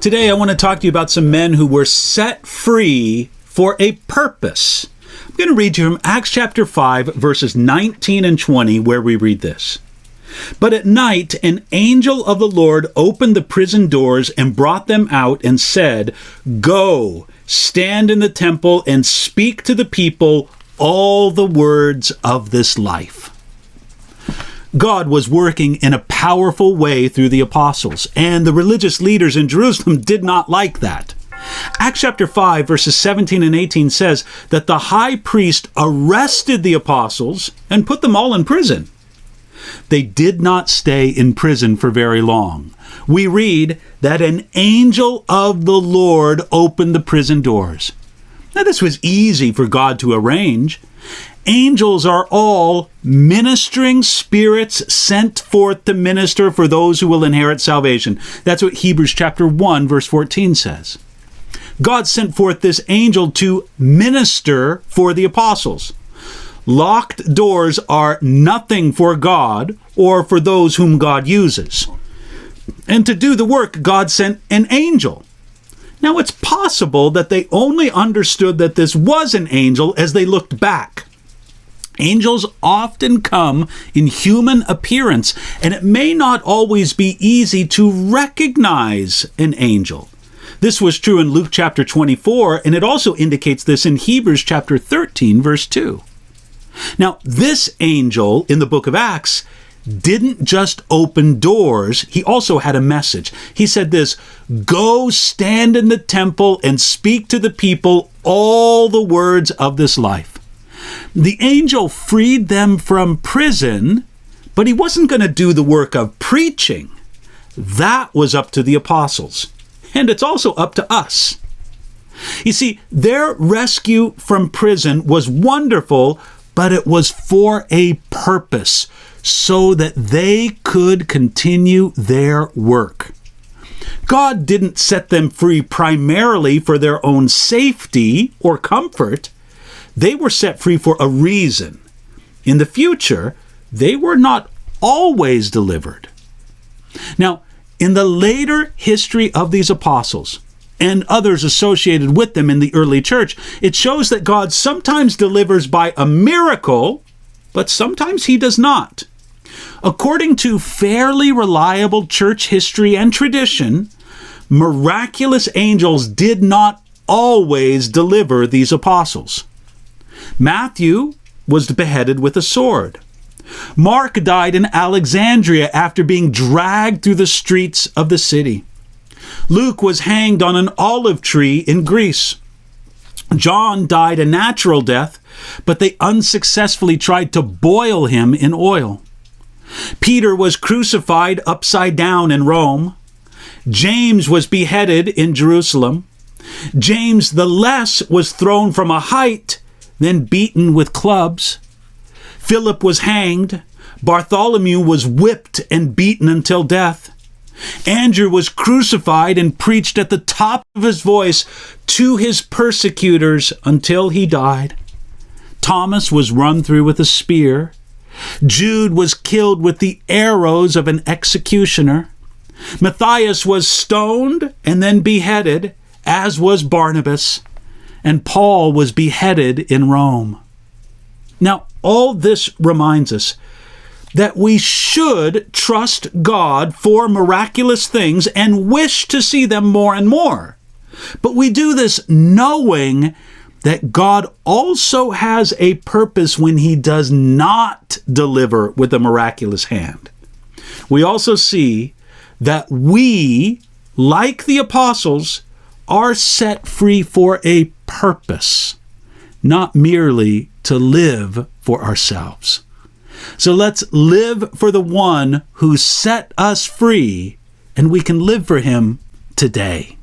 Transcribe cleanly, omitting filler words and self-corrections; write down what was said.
Today I want to talk to you about some men who were set free for a purpose. I'm going to read you from Acts chapter 5, verses 19 and 20, where we read this. But at night, an angel of the Lord opened the prison doors and brought them out and said, "Go, stand in the temple and speak to the people all the words of this life." God was working in a powerful way through the apostles, and the religious leaders in Jerusalem did not like that. Acts chapter 5, verses 17 and 18 says that the high priest arrested the apostles and put them all in prison. They did not stay in prison for very long. We read that an angel of the Lord opened the prison doors. Now, this was easy for God to arrange. Angels are all ministering spirits sent forth to minister for those who will inherit salvation. That's what Hebrews chapter 1, verse 14 says. God sent forth this angel to minister for the apostles. Locked doors are nothing for God or for those whom God uses. And to do the work, God sent an angel. Now, it's possible that they only understood that this was an angel as they looked back. Angels often come in human appearance, and it may not always be easy to recognize an angel. This was true in Luke chapter 24, and it also indicates this in Hebrews chapter 13, verse 2. Now, this angel in the book of Acts didn't just open doors, he also had a message. He said this, "Go stand in the temple and speak to the people all the words of this life." The angel freed them from prison, but he wasn't going to do the work of preaching. That was up to the apostles, and it's also up to us. You see, their rescue from prison was wonderful, but it was for a purpose, so that they could continue their work. God didn't set them free primarily for their own safety or comfort. They were set free for a reason. In the future, they were not always delivered. Now, in the later history of these apostles and others associated with them in the early church, it shows that God sometimes delivers by a miracle, but sometimes he does not. According to fairly reliable church history and tradition, miraculous angels did not always deliver these apostles. Matthew was beheaded with a sword. Mark died in Alexandria after being dragged through the streets of the city. Luke was hanged on an olive tree in Greece. John died a natural death, but they unsuccessfully tried to boil him in oil. Peter was crucified upside down in Rome. James was beheaded in Jerusalem. James the Less was thrown from a height, then beaten with clubs. Philip was hanged. Bartholomew was whipped and beaten until death. Andrew was crucified and preached at the top of his voice to his persecutors until he died. Thomas was run through with a spear. Jude was killed with the arrows of an executioner. Matthias was stoned and then beheaded, as was Barnabas. And Paul was beheaded in Rome. Now, all this reminds us that we should trust God for miraculous things and wish to see them more and more. But we do this knowing that God also has a purpose when he does not deliver with a miraculous hand. We also see that we, like the apostles, are set free for a purpose, not merely to live for ourselves. So let's live for the one who set us free, and we can live for him today.